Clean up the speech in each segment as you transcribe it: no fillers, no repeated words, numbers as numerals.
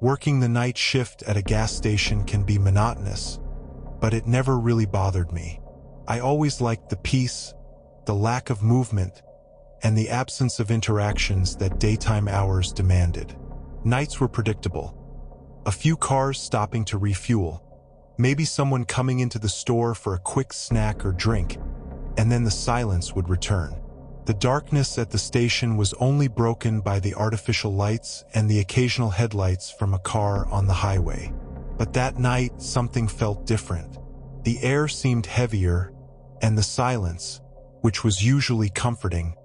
Working the night shift at a gas station can be monotonous, but it never really bothered me. I always liked the peace, the lack of movement, and the absence of interactions that daytime hours demanded. Nights were predictable. A few cars stopping to refuel, maybe someone coming into the store for a quick snack or drink, and then the silence would return. The darkness at the station was only broken by the artificial lights and the occasional headlights from a car on the highway. But that night, something felt different. The air seemed heavier, and the silence, which was usually comforting,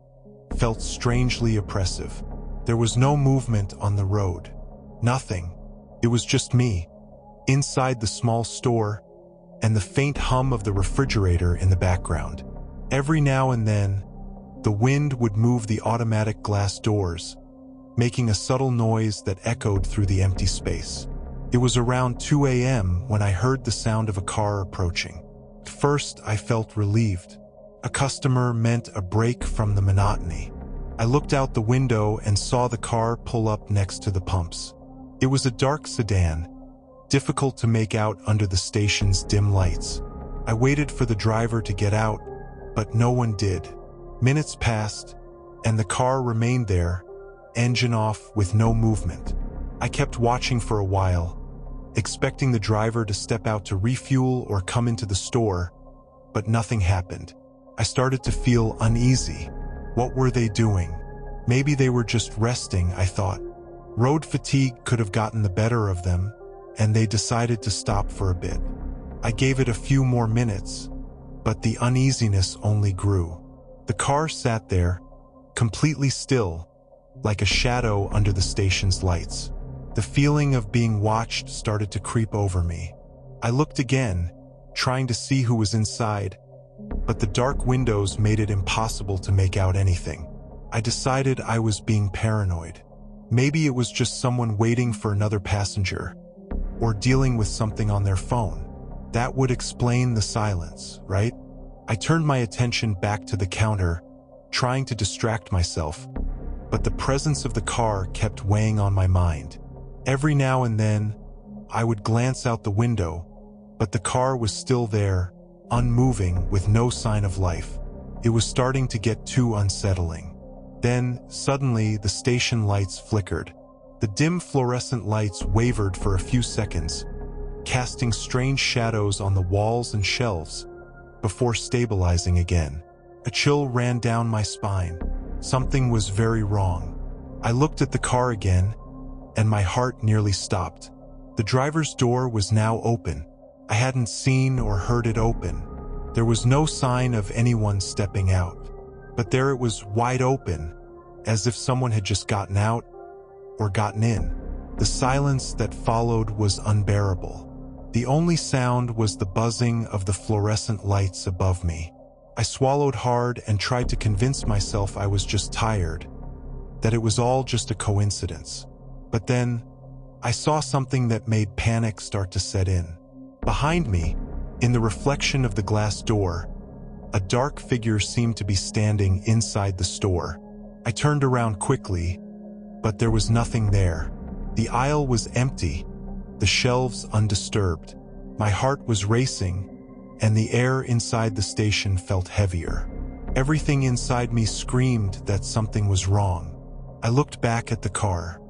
felt strangely oppressive. There was no movement on the road. Nothing. It was just me, inside the small store, and the faint hum of the refrigerator in the background. Every now and then, the wind would move the automatic glass doors, making a subtle noise that echoed through the empty space. It was around 2 a.m. when I heard the sound of a car approaching. At first, I felt relieved. A customer meant a break from the monotony. I looked out the window and saw the car pull up next to the pumps. It was a dark sedan, difficult to make out under the station's dim lights. I waited for the driver to get out, but no one did. Minutes passed, and the car remained there, engine off with no movement. I kept watching for a while, expecting the driver to step out to refuel or come into the store, but nothing happened. I started to feel uneasy. What were they doing? Maybe they were just resting, I thought. Road fatigue could have gotten the better of them, and they decided to stop for a bit. I gave it a few more minutes, but the uneasiness only grew. The car sat there, completely still, like a shadow under the station's lights. The feeling of being watched started to creep over me. I looked again, trying to see who was inside, but the dark windows made it impossible to make out anything. I decided I was being paranoid. Maybe it was just someone waiting for another passenger, or dealing with something on their phone. That would explain the silence, right? I turned my attention back to the counter, trying to distract myself, but the presence of the car kept weighing on my mind. Every now and then, I would glance out the window, but the car was still there, unmoving with no sign of life. It was starting to get too unsettling. Then, suddenly, the station lights flickered. The dim fluorescent lights wavered for a few seconds, casting strange shadows on the walls and shelves, before stabilizing again. A chill ran down my spine. Something was very wrong. I looked at the car again, and my heart nearly stopped. The driver's door was now open. I hadn't seen or heard it open. There was no sign of anyone stepping out. But there it was, wide open, as if someone had just gotten out or gotten in. The silence that followed was unbearable. The only sound was the buzzing of the fluorescent lights above me. I swallowed hard and tried to convince myself I was just tired, that it was all just a coincidence. But then, I saw something that made panic start to set in. Behind me, in the reflection of the glass door, a dark figure seemed to be standing inside the store. I turned around quickly, but there was nothing there. The aisle was empty, the shelves undisturbed. My heart was racing, and the air inside the station felt heavier. Everything inside me screamed that something was wrong. I looked back at the car.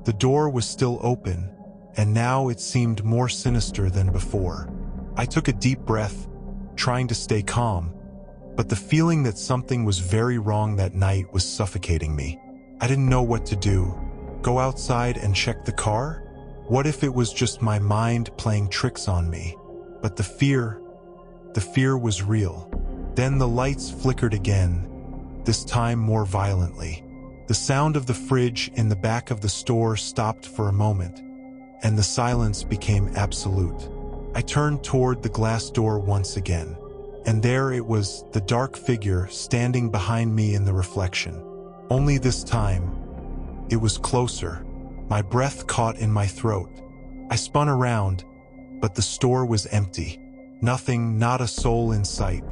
The door was still open, and now it seemed more sinister than before. I took a deep breath, trying to stay calm, but the feeling that something was very wrong that night was suffocating me. I didn't know what to do. Go outside and check the car? What if it was just my mind playing tricks on me? But the fear was real. Then the lights flickered again, this time more violently. The sound of the fridge in the back of the store stopped for a moment, and the silence became absolute. I turned toward the glass door once again, and there it was, the dark figure standing behind me in the reflection. Only this time, it was closer. My breath caught in my throat. I spun around, but the store was empty. Nothing, not a soul in sight.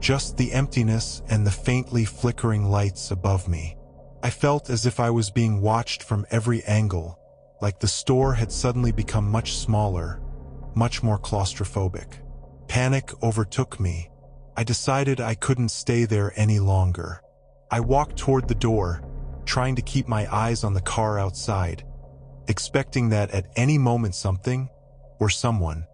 Just the emptiness and the faintly flickering lights above me. I felt as if I was being watched from every angle, like the store had suddenly become much smaller, much more claustrophobic. Panic overtook me. I decided I couldn't stay there any longer. I walked toward the door, trying to keep my eyes on the car outside, expecting that at any moment something, or someone,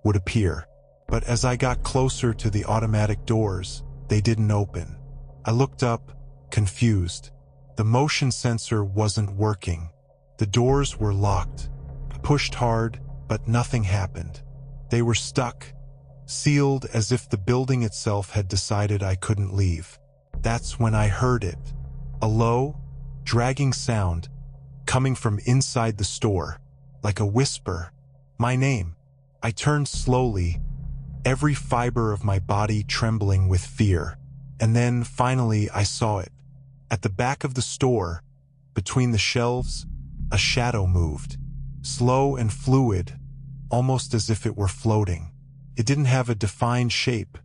would appear. But as I got closer to the automatic doors, they didn't open. I looked up, confused. The motion sensor wasn't working. The doors were locked. I pushed hard, but nothing happened. They were stuck, sealed as if the building itself had decided I couldn't leave. That's when I heard it. A low, dragging sound, coming from inside the store, like a whisper. My name. I turned slowly, every fiber of my body trembling with fear. And then, finally, I saw it. At the back of the store, between the shelves, a shadow moved. Slow and fluid, almost as if it were floating. It didn't have a defined shape,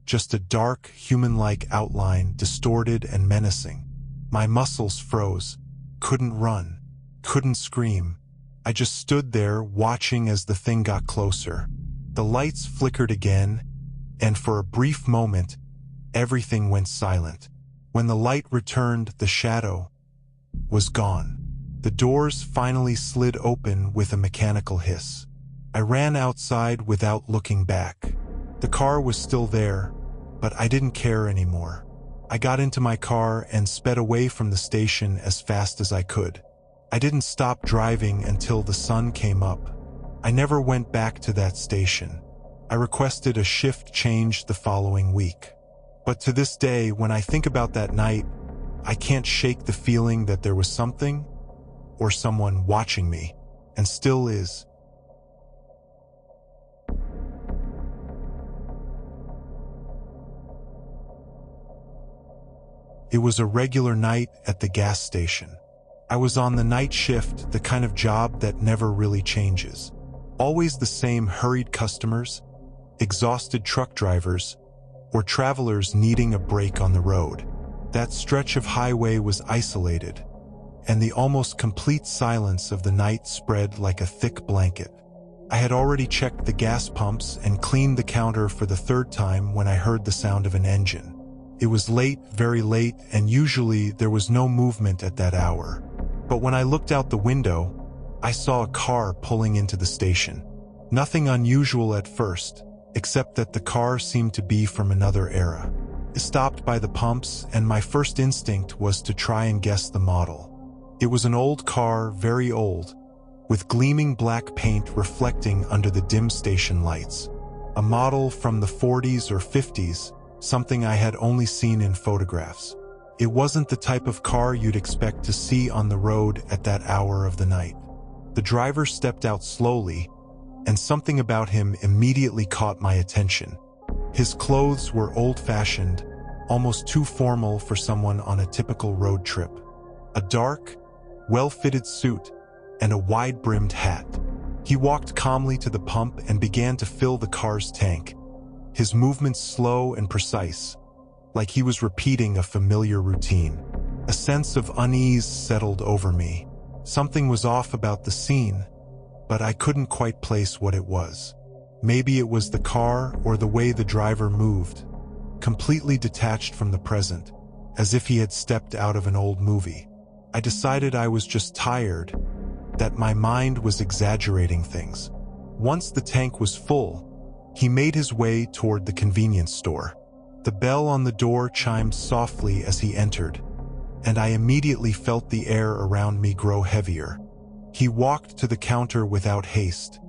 just a dark, human-like outline, distorted and menacing. My muscles froze. Couldn't run. Couldn't scream. I just stood there, watching as the thing got closer. The lights flickered again, and for a brief moment, everything went silent. When the light returned, the shadow was gone. The doors finally slid open with a mechanical hiss. I ran outside without looking back. The car was still there, but I didn't care anymore. I got into my car and sped away from the station as fast as I could. I didn't stop driving until the sun came up. I never went back to that station. I requested a shift change the following week. But to this day, when I think about that night, I can't shake the feeling that there was something or someone watching me, and still is. It was a regular night at the gas station. I was on the night shift, the kind of job that never really changes. Always the same hurried customers, exhausted truck drivers, or travelers needing a break on the road. That stretch of highway was isolated, and the almost complete silence of the night spread like a thick blanket. I had already checked the gas pumps and cleaned the counter for the third time when I heard the sound of an engine. It was late, very late, and usually there was no movement at that hour. But when I looked out the window, I saw a car pulling into the station. Nothing unusual at first, except that the car seemed to be from another era. It stopped by the pumps, and my first instinct was to try and guess the model. It was an old car, very old, with gleaming black paint reflecting under the dim station lights. A model from the 40s or 50s, something I had only seen in photographs. It wasn't the type of car you'd expect to see on the road at that hour of the night. The driver stepped out slowly, and something about him immediately caught my attention. His clothes were old-fashioned, almost too formal for someone on a typical road trip. A dark, well-fitted suit and a wide-brimmed hat. He walked calmly to the pump and began to fill the car's tank, his movements slow and precise, like he was repeating a familiar routine. A sense of unease settled over me. Something was off about the scene, but I couldn't quite place what it was. Maybe it was the car or the way the driver moved, completely detached from the present, as if he had stepped out of an old movie. I decided I was just tired, that my mind was exaggerating things. Once the tank was full, he made his way toward the convenience store. The bell on the door chimed softly as he entered, and I immediately felt the air around me grow heavier. He walked to the counter without haste,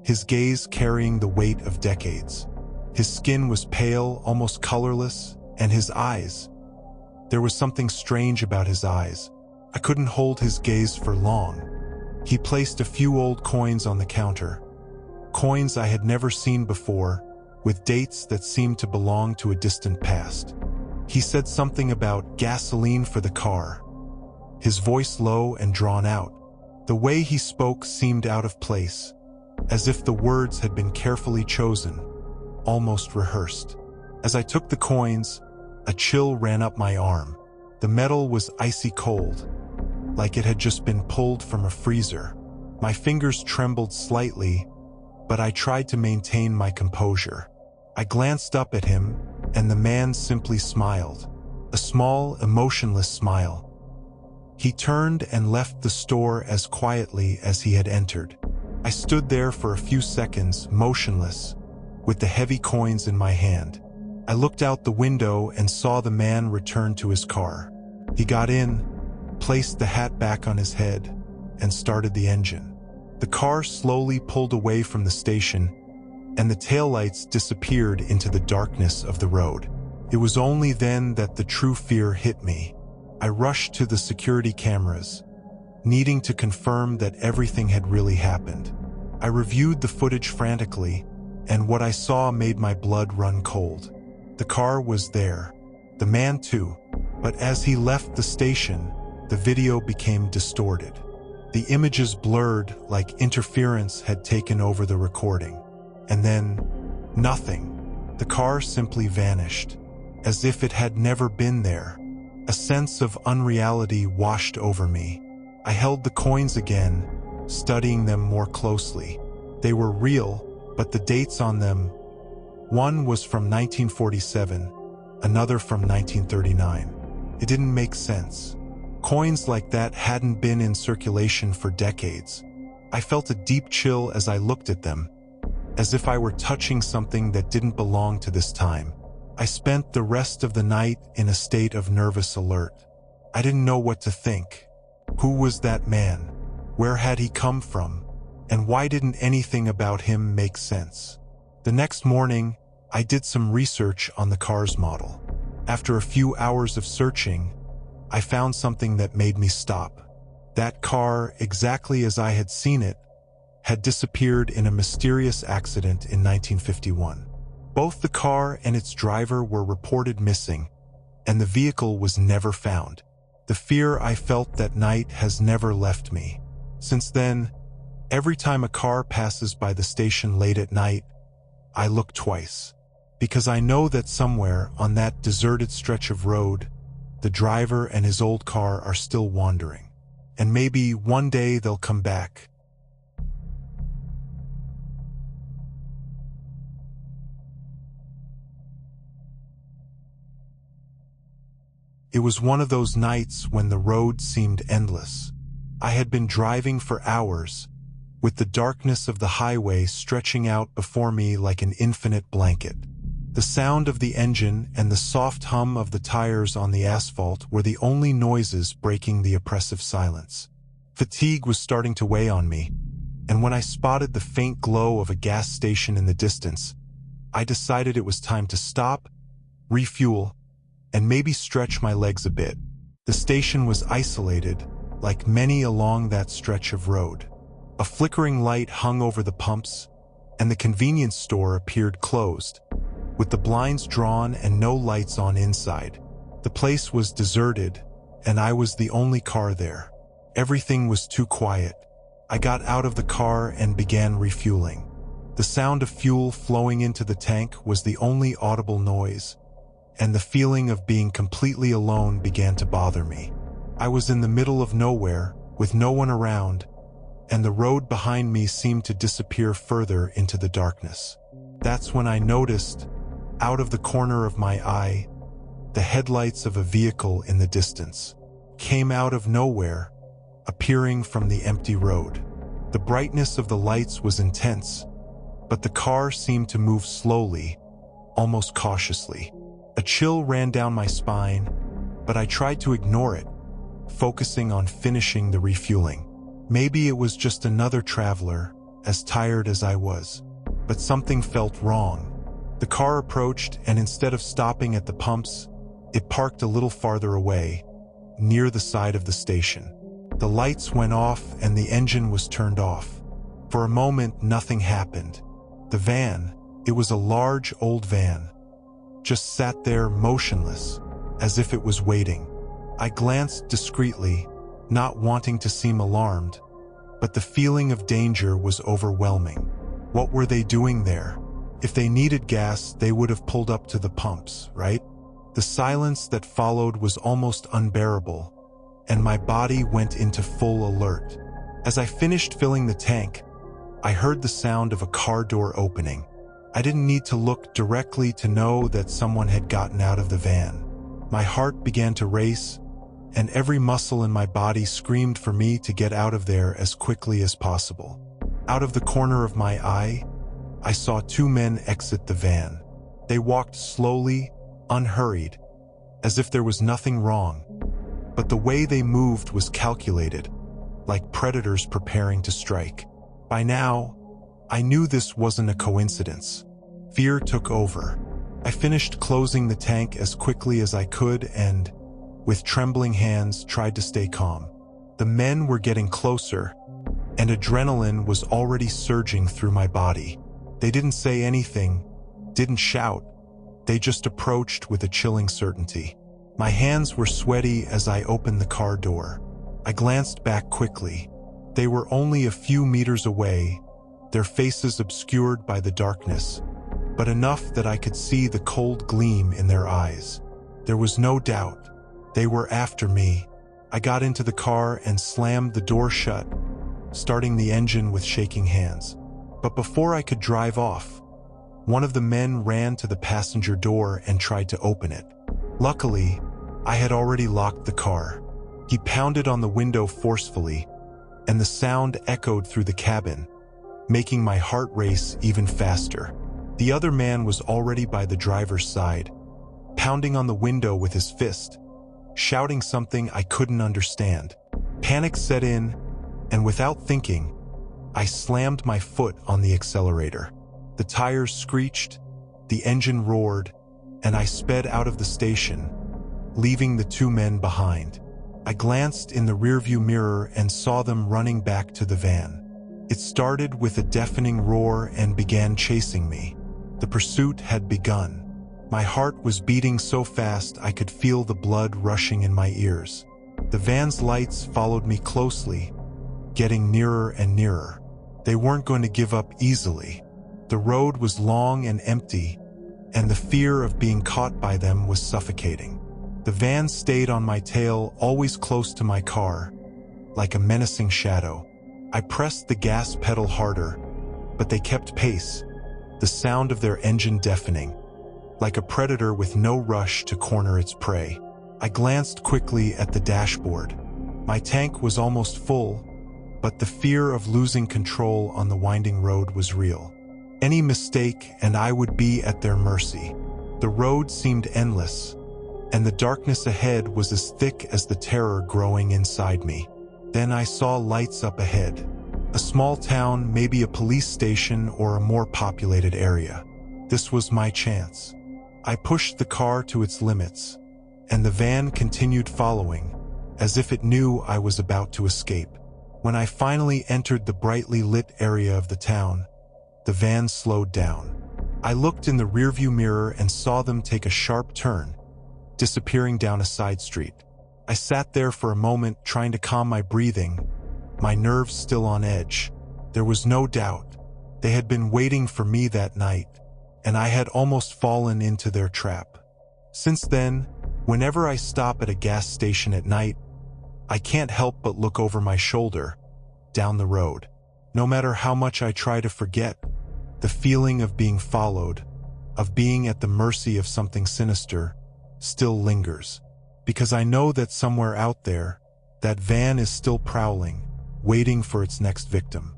his gaze carrying the weight of decades. His skin was pale, almost colorless, and his eyes. There was something strange about his eyes. I couldn't hold his gaze for long. He placed a few old coins on the counter, coins I had never seen before, with dates that seemed to belong to a distant past. He said something about gasoline for the car, his voice low and drawn out. The way he spoke seemed out of place, as if the words had been carefully chosen, almost rehearsed. As I took the coins, a chill ran up my arm. The metal was icy cold, like it had just been pulled from a freezer. My fingers trembled slightly, but I tried to maintain my composure. I glanced up at him, and the man simply smiled. A small, emotionless smile. He turned and left the store as quietly as he had entered. I stood there for a few seconds, motionless, with the heavy coins in my hand. I looked out the window and saw the man return to his car. He got in, placed the hat back on his head, and started the engine. The car slowly pulled away from the station, and the taillights disappeared into the darkness of the road. It was only then that the true fear hit me. I rushed to the security cameras, needing to confirm that everything had really happened. I reviewed the footage frantically, and what I saw made my blood run cold. The car was there, the man too, but as he left the station, the video became distorted. The images blurred like interference had taken over the recording. And then, nothing. The car simply vanished, as if it had never been there. A sense of unreality washed over me. I held the coins again, studying them more closely. They were real, but the dates on them, one was from 1947, another from 1939. It didn't make sense. Coins like that hadn't been in circulation for decades. I felt a deep chill as I looked at them, as if I were touching something that didn't belong to this time. I spent the rest of the night in a state of nervous alert. I didn't know what to think. Who was that man? Where had he come from? And why didn't anything about him make sense? The next morning, I did some research on the car's model. After a few hours of searching, I found something that made me stop. That car, exactly as I had seen it, had disappeared in a mysterious accident in 1951. Both the car and its driver were reported missing, and the vehicle was never found. The fear I felt that night has never left me. Since then, every time a car passes by the station late at night, I look twice, because I know that somewhere on that deserted stretch of road, the driver and his old car are still wandering. And maybe one day they'll come back. It was one of those nights when the road seemed endless. I had been driving for hours, with the darkness of the highway stretching out before me like an infinite blanket. The sound of the engine and the soft hum of the tires on the asphalt were the only noises breaking the oppressive silence. Fatigue was starting to weigh on me, and when I spotted the faint glow of a gas station in the distance, I decided it was time to stop, refuel, and maybe stretch my legs a bit. The station was isolated, like many along that stretch of road. A flickering light hung over the pumps, and the convenience store appeared closed, with the blinds drawn and no lights on inside. The place was deserted, and I was the only car there. Everything was too quiet. I got out of the car and began refueling. The sound of fuel flowing into the tank was the only audible noise, and the feeling of being completely alone began to bother me. I was in the middle of nowhere, with no one around, and the road behind me seemed to disappear further into the darkness. That's when I noticed, out of the corner of my eye, the headlights of a vehicle in the distance came out of nowhere, appearing from the empty road. The brightness of the lights was intense, but the car seemed to move slowly, almost cautiously. A chill ran down my spine, but I tried to ignore it, focusing on finishing the refueling. Maybe it was just another traveler, as tired as I was, but something felt wrong. The car approached, and instead of stopping at the pumps, it parked a little farther away, near the side of the station. The lights went off and the engine was turned off. For a moment, nothing happened. The van, it was a large old van, just sat there motionless, as if it was waiting. I glanced discreetly, not wanting to seem alarmed, but the feeling of danger was overwhelming. What were they doing there? If they needed gas, they would have pulled up to the pumps, right? The silence that followed was almost unbearable, and my body went into full alert. As I finished filling the tank, I heard the sound of a car door opening. I didn't need to look directly to know that someone had gotten out of the van. My heart began to race, and every muscle in my body screamed for me to get out of there as quickly as possible. Out of the corner of my eye, I saw two men exit the van. They walked slowly, unhurried, as if there was nothing wrong. But the way they moved was calculated, like predators preparing to strike. By now, I knew this wasn't a coincidence. Fear took over. I finished closing the tank as quickly as I could and, with trembling hands, tried to stay calm. The men were getting closer, and adrenaline was already surging through my body. They didn't say anything, didn't shout. They just approached with a chilling certainty. My hands were sweaty as I opened the car door. I glanced back quickly. They were only a few meters away, their faces obscured by the darkness, but enough that I could see the cold gleam in their eyes. There was no doubt. They were after me. I got into the car and slammed the door shut, starting the engine with shaking hands. But before I could drive off, one of the men ran to the passenger door and tried to open it. Luckily, I had already locked the car. He pounded on the window forcefully, and the sound echoed through the cabin, making my heart race even faster. The other man was already by the driver's side, pounding on the window with his fist, shouting something I couldn't understand. Panic set in, and without thinking, I slammed my foot on the accelerator. The tires screeched, the engine roared, and I sped out of the station, leaving the two men behind. I glanced in the rearview mirror and saw them running back to the van. It started with a deafening roar and began chasing me. The pursuit had begun. My heart was beating so fast I could feel the blood rushing in my ears. The van's lights followed me closely, getting nearer and nearer. They weren't going to give up easily. The road was long and empty, and the fear of being caught by them was suffocating. The van stayed on my tail, always close to my car, like a menacing shadow. I pressed the gas pedal harder, but they kept pace, the sound of their engine deafening, like a predator with no rush to corner its prey. I glanced quickly at the dashboard. My tank was almost full, but the fear of losing control on the winding road was real. Any mistake and I would be at their mercy. The road seemed endless, and the darkness ahead was as thick as the terror growing inside me. Then I saw lights up ahead. A small town, maybe a police station or a more populated area. This was my chance. I pushed the car to its limits, and the van continued following, as if it knew I was about to escape. When I finally entered the brightly lit area of the town, the van slowed down. I looked in the rearview mirror and saw them take a sharp turn, disappearing down a side street. I sat there for a moment trying to calm my breathing, my nerves still on edge. There was no doubt. They had been waiting for me that night, and I had almost fallen into their trap. Since then, whenever I stop at a gas station at night, I can't help but look over my shoulder, down the road. No matter how much I try to forget, the feeling of being followed, of being at the mercy of something sinister, still lingers. Because I know that somewhere out there, that van is still prowling, waiting for its next victim.